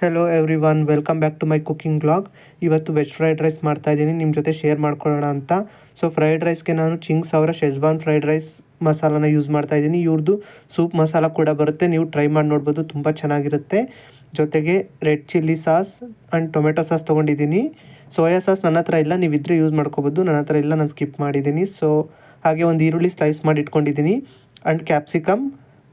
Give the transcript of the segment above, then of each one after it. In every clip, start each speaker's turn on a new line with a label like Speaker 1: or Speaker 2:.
Speaker 1: Hello everyone, welcome back to my cooking blog. ಇವತ್ತು veg fried rice ಮಾಡ್ತಾಯಿದ್ದೀನಿ, ನಿಮ್ಮ ಜೊತೆ ಶೇರ್ ಮಾಡ್ಕೊಳ್ಳೋಣ ಅಂತ. ಸೊ ಫ್ರೈಡ್ ರೈಸ್ಗೆ ನಾನು ಚಿಂಗ್ಸ್ ಅವರ ಶೆಜ್ವಾನ್ ಫ್ರೈಡ್ ರೈಸ್ ಮಸಾಲಾನ ಯೂಸ್ ಮಾಡ್ತಾಯಿದ್ದೀನಿ. ಇವ್ರದ್ದು ಸೂಪ್ ಮಸಾಲ ಕೂಡ ಬರುತ್ತೆ, ನೀವು ಟ್ರೈ ಮಾಡಿ ನೋಡ್ಬೋದು, ತುಂಬ ಚೆನ್ನಾಗಿರುತ್ತೆ. ಜೊತೆಗೆ red chilli sauce and tomato sauce ತೊಗೊಂಡಿದ್ದೀನಿ. ಸೋಯಾ ಸಾಸ್ ನನ್ನ ಹತ್ರ ಇಲ್ಲ, ನೀವಿದ್ದರೆ ಯೂಸ್ ಮಾಡ್ಕೋಬೋದು, ನನ್ನ ಹತ್ರ ಇಲ್ಲ, ನಾನು ಸ್ಕಿಪ್ ಮಾಡಿದ್ದೀನಿ. ಸೊ ಹಾಗೆ ಒಂದು ಈರುಳ್ಳಿ ಸ್ಲೈಸ್ ಮಾಡಿ ಇಟ್ಕೊಂಡಿದ್ದೀನಿ ಆ್ಯಂಡ್ ಕ್ಯಾಪ್ಸಿಕಮ್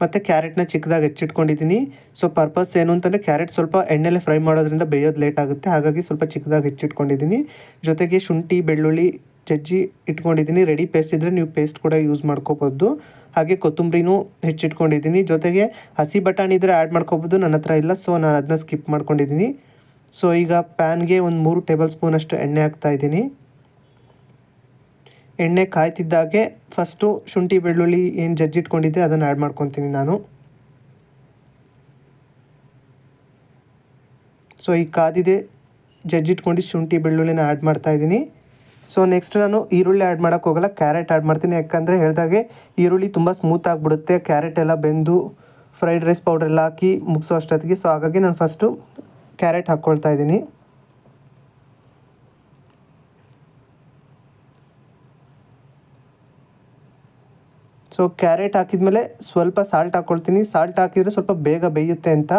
Speaker 1: ಮತ್ತು ಕ್ಯಾರೆಟ್ನ ಚಿಕ್ಕದಾಗಿ ಹೆಚ್ಚಿಟ್ಕೊಂಡಿದ್ದೀನಿ. ಸೊ ಪರ್ಪಸ್ ಏನು ಅಂತಂದರೆ ಕ್ಯಾರೆಟ್ ಸ್ವಲ್ಪ ಎಣ್ಣೆಲೆ ಫ್ರೈ ಮಾಡೋದ್ರಿಂದ ಬೇಯೋದು ಲೇಟ್ ಆಗುತ್ತೆ, ಹಾಗಾಗಿ ಸ್ವಲ್ಪ ಚಿಕ್ಕದಾಗಿ ಹೆಚ್ಚಿಟ್ಕೊಂಡಿದ್ದೀನಿ. ಜೊತೆಗೆ ಶುಂಠಿ ಬೆಳ್ಳುಳ್ಳಿ ಜಜ್ಜಿ ಇಟ್ಕೊಂಡಿದ್ದೀನಿ. ರೆಡಿ ಪೇಸ್ಟ್ ಇದ್ದರೆ ನೀವು ಪೇಸ್ಟ್ ಕೂಡ ಯೂಸ್ ಮಾಡ್ಕೋಬೋದು. ಹಾಗೆ ಕೊತ್ತಂಬರಿನೂ ಹೆಚ್ಚಿಟ್ಕೊಂಡಿದ್ದೀನಿ. ಜೊತೆಗೆ ಹಸಿ ಬಟಾಣಿ ಇದ್ದರೆ ಆ್ಯಡ್ ಮಾಡ್ಕೋಬೋದು, ನನ್ನ ಹತ್ರ ಇಲ್ಲ, ಸೊ ನಾನು ಅದನ್ನ ಸ್ಕಿಪ್ ಮಾಡ್ಕೊಂಡಿದ್ದೀನಿ. ಸೊ ಈಗ ಪ್ಯಾನ್ಗೆ ಒಂದು 3 ಟೇಬಲ್ ಸ್ಪೂನಷ್ಟು ಎಣ್ಣೆ ಹಾಕ್ತಾಯಿದ್ದೀನಿ. ಎಣ್ಣೆ ಕಾಯ್ತಿದ್ದಾಗೆ ಫಸ್ಟು ಶುಂಠಿ ಬೆಳ್ಳುಳ್ಳಿ ಏನು ಜಜ್ಜಿಟ್ಕೊಂಡಿದ್ದೆ ಅದನ್ನು ಆ್ಯಡ್ ಮಾಡ್ಕೊತೀನಿ ನಾನು. ಸೊ ಈಗ ಕಾದಿದೆ, ಜಜ್ಜಿಟ್ಕೊಂಡು ಶುಂಠಿ ಬೆಳ್ಳುಳ್ಳಿನ ಆ್ಯಡ್ ಮಾಡ್ತಾಯಿದ್ದೀನಿ. ಸೊ ನೆಕ್ಸ್ಟ್ ನಾನು ಈರುಳ್ಳಿ ಆ್ಯಡ್ ಮಾಡೋಕ್ಕೆ ಹೋಗಲ್ಲ, ಕ್ಯಾರೆಟ್ ಆ್ಯಡ್ ಮಾಡ್ತೀನಿ. ಯಾಕಂದರೆ ಹೇಳಿದಾಗೆ ಈರುಳ್ಳಿ ತುಂಬ ಸ್ಮೂತ್ ಆಗಿಬಿಡುತ್ತೆ, ಕ್ಯಾರೆಟ್ ಎಲ್ಲ ಬೆಂದು ಫ್ರೈಡ್ ರೈಸ್ ಪೌಡ್ರೆಲ್ಲ ಹಾಕಿ ಮುಗಿಸೋ ಅಷ್ಟೊತ್ತಿಗೆ. ಸೊ ಹಾಗಾಗಿ ನಾನು ಫಸ್ಟು ಕ್ಯಾರೆಟ್ ಹಾಕ್ಕೊಳ್ತಾ ಇದ್ದೀನಿ. ಸೊ ಕ್ಯಾರೆಟ್ ಹಾಕಿದ್ಮೇಲೆ ಸ್ವಲ್ಪ ಸಾಲ್ಟ್ ಹಾಕ್ಕೊಳ್ತೀನಿ. ಸಾಲ್ಟ್ ಹಾಕಿದರೆ ಸ್ವಲ್ಪ ಬೇಗ ಬೇಯುತ್ತೆ ಅಂತ.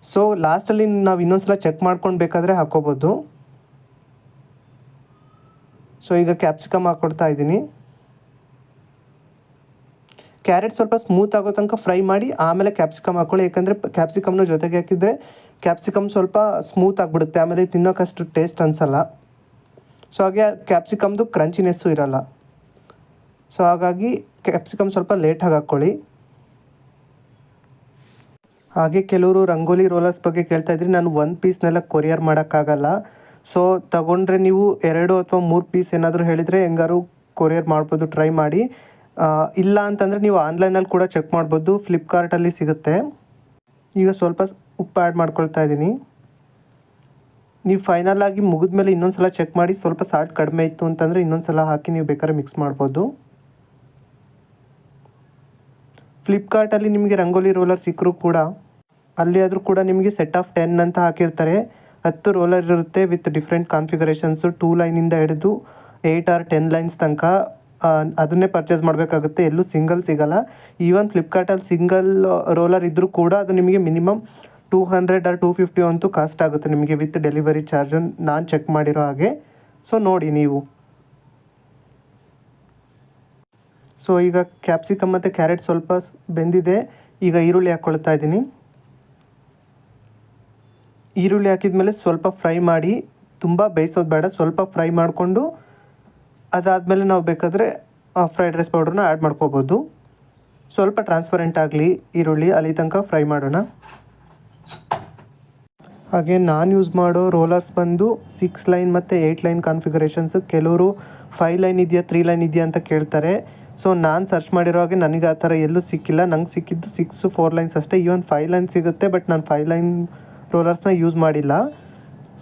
Speaker 1: ಸೊ ಲಾಸ್ಟಲ್ಲಿ ನಾವು ಇನ್ನೊಂದು ಚೆಕ್ ಮಾಡ್ಕೊಂಡು ಬೇಕಾದರೆ ಹಾಕ್ಕೋಬೋದು. ಸೊ ಈಗ ಕ್ಯಾಪ್ಸಿಕಮ್ ಹಾಕ್ಕೊಡ್ತಾ ಇದ್ದೀನಿ. ಕ್ಯಾರೆಟ್ ಸ್ವಲ್ಪ ಸ್ಮೂತ್ ಆಗೋ ತನಕ ಫ್ರೈ ಮಾಡಿ ಆಮೇಲೆ ಕ್ಯಾಪ್ಸಿಕಮ್ ಹಾಕ್ಕೊಳ್ಳಿ, ಯಾಕಂದರೆ ಕ್ಯಾಪ್ಸಿಕಮ್ನ ಜೊತೆಗೆ ಹಾಕಿದರೆ ಕ್ಯಾಪ್ಸಿಕಮ್ ಸ್ವಲ್ಪ ಸ್ಮೂತ್ ಆಗಿಬಿಡುತ್ತೆ, ಆಮೇಲೆ ತಿನ್ನೋಕ್ಕಷ್ಟು ಟೇಸ್ಟ್ ಅನಿಸಲ್ಲ. ಸೊ ಹಾಗೆ ಕ್ಯಾಪ್ಸಿಕಮ್ದು ಕ್ರಂಚಿನೆಸ್ಸು ಇರೋಲ್ಲ. ಸೊ ಹಾಗಾಗಿ ಕ್ಯಾಪ್ಸಿಕಮ್ ಸ್ವಲ್ಪ ಲೇಟಾಗಿ ಹಾಕ್ಕೊಳ್ಳಿ. ಹಾಗೆ ಕೆಲವರು ರಂಗೋಲಿ ರೋಲರ್ಸ್ ಬಗ್ಗೆ ಕೇಳ್ತಾಯಿದ್ರಿ. ನಾನು ಒಂದು ಪೀಸ್ನೆಲ್ಲ ಕೊರಿಯರ್ ಮಾಡೋಕ್ಕಾಗಲ್ಲ. ಸೊ ತಗೊಂಡ್ರೆ ನೀವು 2 ಅಥವಾ 3 ಪೀಸ್ ಏನಾದರೂ ಹೇಳಿದರೆ ಹೆಂಗಾರು ಕೊರಿಯರ್ ಮಾಡ್ಬೋದು, ಟ್ರೈ ಮಾಡಿ. ಇಲ್ಲ ಅಂತಂದರೆ ನೀವು ಆನ್ಲೈನಲ್ಲಿ ಕೂಡ ಚೆಕ್ ಮಾಡ್ಬೋದು, ಫ್ಲಿಪ್ಕಾರ್ಟಲ್ಲಿ ಸಿಗುತ್ತೆ. ಈಗ ಸ್ವಲ್ಪ ಉಪ್ಪು ಆ್ಯಡ್ ಮಾಡ್ಕೊಳ್ತಾ ಇದ್ದೀನಿ. ನೀವು ಫೈನಲಾಗಿ ಮುಗಿದ್ಮೇಲೆ ಇನ್ನೊಂದು ಸಲ ಚೆಕ್ ಮಾಡಿ, ಸ್ವಲ್ಪ ಸಾಲ್ಟ್ ಕಡಿಮೆ ಇತ್ತು ಅಂತಂದರೆ ಇನ್ನೊಂದು ಸಲ ಹಾಕಿ ನೀವು ಬೇಕಾದ್ರೆ ಮಿಕ್ಸ್ ಮಾಡ್ಬೋದು. ಫ್ಲಿಪ್ಕಾರ್ಟಲ್ಲಿ ನಿಮಗೆ ರಂಗೋಲಿ ರೋಲರ್ ಸಿಕ್ಕರೂ ಕೂಡ ಅಲ್ಲಿ ಆದರೂ ಕೂಡ ನಿಮಗೆ ಸೆಟ್ ಆಫ್ 10 ಅಂತ ಹಾಕಿರ್ತಾರೆ. 10 ರೋಲರ್ ಇರುತ್ತೆ ವಿತ್ ಡಿಫ್ರೆಂಟ್ ಕಾನ್ಫಿಗರೇಷನ್ಸು, 2 ಲೈನಿಂದ ಹಿಡಿದು 8 or 10 ಲೈನ್ಸ್ ತನಕ. ಅದನ್ನೇ ಪರ್ಚೇಸ್ ಮಾಡಬೇಕಾಗುತ್ತೆ, ಎಲ್ಲೂ ಸಿಂಗಲ್ ಸಿಗೋಲ್ಲ. ಈವನ್ ಫ್ಲಿಪ್ಕಾರ್ಟಲ್ಲಿ ಸಿಂಗಲ್ ರೋಲರ್ ಇದ್ದರೂ ಕೂಡ ಅದು ನಿಮಗೆ ಮಿನಿಮಮ್ 200 or 250 ಅಂತೂ ಕಾಸ್ಟ್ ಆಗುತ್ತೆ ನಿಮಗೆ ವಿತ್ ಡೆಲಿವರಿ ಚಾರ್ಜ್, ನಾನು ಚೆಕ್ ಮಾಡಿರೋ ಹಾಗೆ. ಸೊ ನೋಡಿ ನೀವು. ಸೊ ಈಗ ಕ್ಯಾಪ್ಸಿಕಮ್ ಮತ್ತು ಕ್ಯಾರೆಟ್ ಸ್ವಲ್ಪ ಬೆಂದಿದೆ. ಈಗ ಈರುಳ್ಳಿ ಹಾಕ್ಕೊಳ್ತಾ ಇದ್ದೀನಿ. ಈರುಳ್ಳಿ ಹಾಕಿದ್ಮೇಲೆ ಸ್ವಲ್ಪ ಫ್ರೈ ಮಾಡಿ, ತುಂಬ ಬೇಯಿಸೋದು ಬೇಡ, ಸ್ವಲ್ಪ ಫ್ರೈ ಮಾಡಿಕೊಂಡು ಅದಾದಮೇಲೆ ನಾವು ಬೇಕಾದರೆ ಫ್ರೈಡ್ ರೈಸ್ ಪೌಡ್ರನ್ನ ಆ್ಯಡ್ ಮಾಡ್ಕೋಬೋದು. ಸ್ವಲ್ಪ ಟ್ರಾನ್ಸ್ಪರೆಂಟ್ ಆಗಲಿ ಈರುಳ್ಳಿ, ಅಲ್ಲಿ ತನಕ ಫ್ರೈ ಮಾಡೋಣ. ಹಾಗೆ ನಾನು ಯೂಸ್ ಮಾಡೋ ರೋಲರ್ಸ್ ಬಂದು 6 ಲೈನ್ ಮತ್ತು 8 ಲೈನ್ ಕಾನ್ಫಿಗರೇಷನ್ಸು. ಕೆಲವರು 5 ಲೈನ್ ಇದೆಯಾ 3 ಲೈನ್ ಇದೆಯಾ ಅಂತ ಕೇಳ್ತಾರೆ. ಸೊ ನಾನು ಸರ್ಚ್ ಮಾಡಿರೋ ಹಾಗೆ ನನಗೆ ಆ ಥರ ಎಲ್ಲೂ ಸಿಕ್ಕಿಲ್ಲ. ನಂಗೆ ಸಿಕ್ಕಿದ್ದು 6, 4 ಲೈನ್ಸ್ ಅಷ್ಟೇ. ಈವನ್ 5 ಲೈನ್ ಸಿಗುತ್ತೆ, ಬಟ್ ನಾನು 5 ಲೈನ್ ರೋಲರ್ಸ್ನ ಯೂಸ್ ಮಾಡಿಲ್ಲ.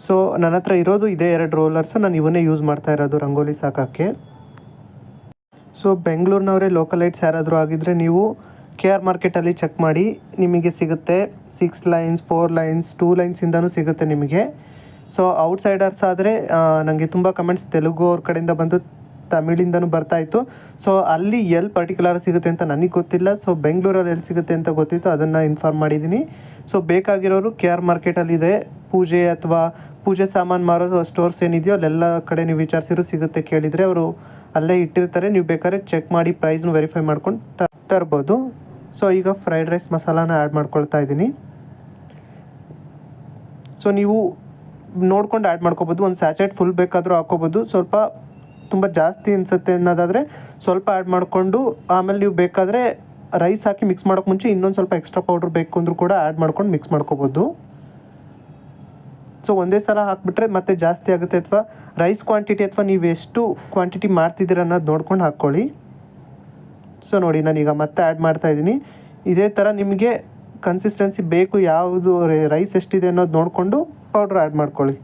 Speaker 1: ಸೊ ನನ್ನ ಹತ್ರ ಇರೋದು ಇದೇ 2 ರೋಲರ್ಸು, ನಾನು ಇವನ್ನೇ ಯೂಸ್ ಮಾಡ್ತಾ ಇರೋದು ರಂಗೋಲಿ ಸಾಕೋಕ್ಕೆ. ಸೊ ಬೆಂಗಳೂರಿನವರೇ ಲೋಕಲೈಟ್ಸ್ ಯಾರಾದರೂ ಆಗಿದ್ದರೆ ನೀವು KR ಮಾರ್ಕೆಟಲ್ಲಿ ಚೆಕ್ ಮಾಡಿ, ನಿಮಗೆ ಸಿಗುತ್ತೆ. 6 ಲೈನ್ಸ್, 4 ಲೈನ್ಸ್, 2 ಲೈನ್ಸಿಂದನೂ ಸಿಗುತ್ತೆ ನಿಮಗೆ. ಸೊ ಔಟ್ಸೈಡರ್ಸ್ ಆದರೆ ನನಗೆ ತುಂಬ ಕಮೆಂಟ್ಸ್ ತೆಲುಗು ಅವ್ರ ಕಡೆಯಿಂದ ಬಂದು ತಮಿಳಿಂದನೂ ಬರ್ತಾಯಿತ್ತು. ಸೊ ಅಲ್ಲಿ ಎಲ್ಲಿ ಪರ್ಟಿಕ್ಯುಲರ್ ಸಿಗುತ್ತೆ ಅಂತ ನನಗೆ ಗೊತ್ತಿಲ್ಲ. ಸೊ ಬೆಂಗಳೂರಲ್ಲಿ ಎಲ್ಲಿ ಸಿಗುತ್ತೆ ಅಂತ ಗೊತ್ತಿತ್ತು, ಅದನ್ನು ಇನ್ಫಾರ್ಮ್ ಮಾಡಿದ್ದೀನಿ. ಸೊ ಬೇಕಾಗಿರೋರು KR ಮಾರ್ಕೆಟಲ್ಲಿದೆ, ಪೂಜೆ ಅಥವಾ ಪೂಜೆ ಸಾಮಾನು ಮಾರೋ ಸ್ಟೋರ್ಸ್ ಏನಿದೆಯೋ ಅಲ್ಲೆಲ್ಲ ಕಡೆ ನೀವು ವಿಚಾರಿಸಿದ್ರು ಸಿಗುತ್ತೆ. ಕೇಳಿದರೆ ಅವರು ಅಲ್ಲೇ ಇಟ್ಟಿರ್ತಾರೆ, ನೀವು ಬೇಕಾದ್ರೆ ಚೆಕ್ ಮಾಡಿ ಪ್ರೈಸ್ನು ವೆರಿಫೈ ಮಾಡ್ಕೊಂಡು ತರ್ಬೋದು. ಸೊ ಈಗ ಫ್ರೈಡ್ ರೈಸ್ ಮಸಾಲಾನ ಆ್ಯಡ್ ಮಾಡ್ಕೊಳ್ತಾ ಇದ್ದೀನಿ. ಸೊ ನೀವು ನೋಡ್ಕೊಂಡು ಆ್ಯಡ್ ಮಾಡ್ಕೋಬೋದು, ಒಂದು ಸ್ಯಾಚೆಟ್ ಫುಲ್ ಬೇಕಾದರೂ ಹಾಕ್ಕೋಬೋದು. ಸ್ವಲ್ಪ ತುಂಬ ಜಾಸ್ತಿ ಅನಿಸುತ್ತೆ ಅನ್ನೋದಾದರೆ ಸ್ವಲ್ಪ ಆ್ಯಡ್ ಮಾಡಿಕೊಂಡು ಆಮೇಲೆ ನೀವು ಬೇಕಾದರೆ ರೈಸ್ ಹಾಕಿ ಮಿಕ್ಸ್ ಮಾಡೋಕ್ಕೆ ಮುಂಚೆ ಇನ್ನೊಂದು ಸ್ವಲ್ಪ ಎಕ್ಸ್ಟ್ರಾ ಪೌಡ್ರ್ ಬೇಕು ಅಂದರೂ ಕೂಡ ಆ್ಯಡ್ ಮಾಡ್ಕೊಂಡು ಮಿಕ್ಸ್ ಮಾಡ್ಕೋಬೋದು. ಸೊ ಒಂದೇ ಸಲ ಹಾಕಿಬಿಟ್ರೆ ಮತ್ತೆ ಜಾಸ್ತಿ ಆಗುತ್ತೆ, ಅಥವಾ ರೈಸ್ ಕ್ವಾಂಟಿಟಿ ಅಥವಾ ನೀವು ಎಷ್ಟು ಕ್ವಾಂಟಿಟಿ ಮಾಡ್ತಿದ್ದೀರ ಅನ್ನೋದು ನೋಡ್ಕೊಂಡು ಹಾಕ್ಕೊಳ್ಳಿ. ಸೊ ನೋಡಿ ನಾನೀಗ ಮತ್ತೆ ಆ್ಯಡ್ ಮಾಡ್ತಾಯಿದ್ದೀನಿ. ಇದೇ ಥರ ನಿಮಗೆ ಕನ್ಸಿಸ್ಟೆನ್ಸಿ ಬೇಕು, ಯಾವುದು ರೈಸ್ ಎಷ್ಟಿದೆ ಅನ್ನೋದು ನೋಡಿಕೊಂಡು ಪೌಡ್ರ್ ಆ್ಯಡ್ ಮಾಡ್ಕೊಳ್ಳಿ.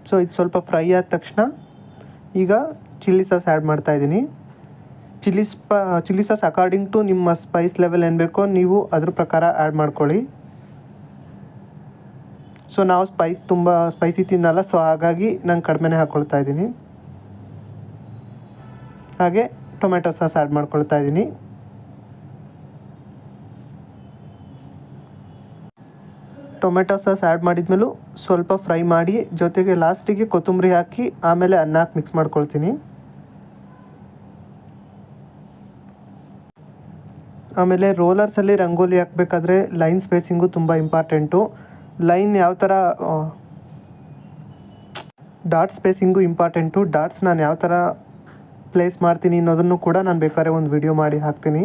Speaker 1: ಸೊ ಇದು ಸ್ವಲ್ಪ ಫ್ರೈ ಆದ ತಕ್ಷಣ ಈಗ ಚಿಲ್ಲಿ ಸಾಸ್ ಆ್ಯಡ್ ಮಾಡ್ತಾಯಿದ್ದೀನಿ. ಚಿಲ್ಲಿ ಸಾಸ್ ಅಕಾರ್ಡಿಂಗ್ ಟು ನಿಮ್ಮ ಸ್ಪೈಸ್ ಲೆವೆಲ್ ಏನು ಬೇಕೋ ನೀವು ಅದ್ರ ಪ್ರಕಾರ ಆ್ಯಡ್ ಮಾಡ್ಕೊಳ್ಳಿ. ಸೊ ನಾವು ತುಂಬ ಸ್ಪೈಸಿ ತಿನ್ನಲ್ಲ, ಸೊ ಹಾಗಾಗಿ ನಾನು ಕಡಿಮೆನೇ ಹಾಕ್ಕೊಳ್ತಾ ಇದ್ದೀನಿ. ಹಾಗೆ ಟೊಮೆಟೊ ಸಾಸ್ ಆ್ಯಡ್ ಮಾಡ್ಕೊಳ್ತಾ ಇದ್ದೀನಿ. ಟೊಮೆಟೊ ಸಾಸ್ ಆ್ಯಡ್ ಮಾಡಿದ್ಮೇಲೂ ಸ್ವಲ್ಪ ಫ್ರೈ ಮಾಡಿ, ಜೊತೆಗೆ ಲಾಸ್ಟಿಗೆ ಕೊತ್ತಂಬರಿ ಹಾಕಿ ಆಮೇಲೆ ಅನ್ನ ಹಾಕಿ ಮಿಕ್ಸ್ ಮಾಡ್ಕೊಳ್ತೀನಿ. ಆಮೇಲೆ ರೋಲರ್ಸಲ್ಲಿ ರಂಗೋಲಿ ಹಾಕಬೇಕಾದ್ರೆ ಲೈನ್ ಸ್ಪೇಸಿಂಗು ತುಂಬ ಇಂಪಾರ್ಟೆಂಟು. ಲೈನ್ ಯಾವ ಥರ ಡಾಟ್ ಸ್ಪೇಸಿಂಗು ಇಂಪಾರ್ಟೆಂಟು. ಡಾಟ್ಸ್ ನಾನು ಯಾವ ಥರ ಪ್ಲೇಸ್ ಮಾಡ್ತೀನಿ ಅನ್ನೋದನ್ನು ಕೂಡ ನಾನು ಬೇಕಾದ್ರೆ ಒಂದು ವಿಡಿಯೋ ಮಾಡಿ ಹಾಕ್ತೀನಿ.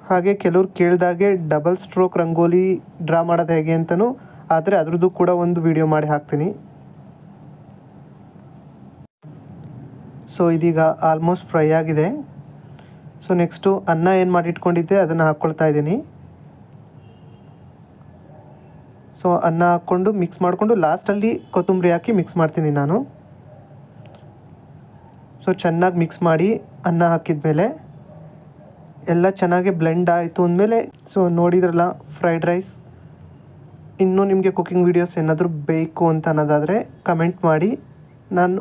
Speaker 1: ಹಾಗೆ ಕೆಲವ್ರು ಕೇಳಿದಾಗೆ ಡಬಲ್ ಸ್ಟ್ರೋಕ್ ರಂಗೋಲಿ ಡ್ರಾ ಮಾಡೋದು ಹೇಗೆ ಅಂತಲೂ, ಆದರೆ ಅದ್ರದ್ದು ಕೂಡ ಒಂದು ವಿಡಿಯೋ ಮಾಡಿ ಹಾಕ್ತೀನಿ. ಸೊ ಇದೀಗ ಆಲ್ಮೋಸ್ಟ್ ಫ್ರೈ ಆಗಿದೆ. ಸೊ ನೆಕ್ಸ್ಟು ಅನ್ನ ಏನು ಮಾಡಿ ಇಟ್ಕೊಂಡಿದ್ದೆ ಅದನ್ನು ಹಾಕ್ಕೊಳ್ತಾ ಇದ್ದೀನಿ. ಸೊ ಅನ್ನ ಹಾಕ್ಕೊಂಡು ಮಿಕ್ಸ್ ಮಾಡಿಕೊಂಡು ಲಾಸ್ಟಲ್ಲಿ ಕೊತ್ತಂಬರಿ ಹಾಕಿ ಮಿಕ್ಸ್ ಮಾಡ್ತೀನಿ ನಾನು. ಸೊ ಚೆನ್ನಾಗಿ ಮಿಕ್ಸ್ ಮಾಡಿ ಅನ್ನ ಹಾಕಿದ್ಮೇಲೆ ಎಲ್ಲ ಚೆನ್ನಾಗಿ ಬ್ಲೆಂಡ್ ಆಯಿತು ಅಂದಮೇಲೆ, ಸೊ ನೋಡಿದ್ರಲ್ಲ ಫ್ರೈಡ್ ರೈಸ್. ಇನ್ನೂ ನಿಮಗೆ ಕುಕ್ಕಿಂಗ್ ವೀಡಿಯೋಸ್ ಏನಾದರೂ ಬೇಕು ಅಂತ ಅನ್ನೋದಾದರೆ ಕಮೆಂಟ್ ಮಾಡಿ, ನಾನು